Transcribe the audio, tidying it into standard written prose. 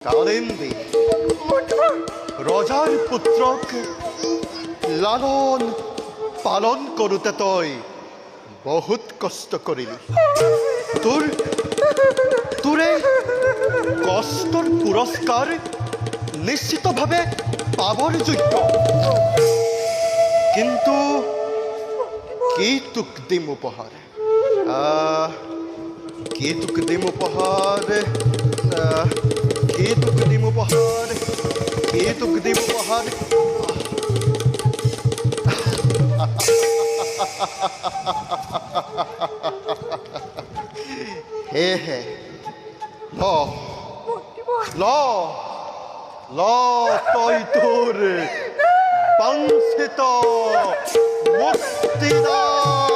কালিন্দী ৰজাৰ পুত্ৰক লালন পালন কৰোঁতে তই বহুত কষ্ট কৰিলি। তোৰে কষ্টৰ পুৰস্কাৰ নিশ্চিতভাৱে পাবৰ যোগ্য। কিন্তু কি তোক দিম উপহাৰ? কি তোক দিম উপহাৰ? কি তোক দিম উপহাৰ? কি তোক দিম উপহাৰ? সেয়েহে ল তই তোৰ বাঞ্ছিত মুক্তিদান।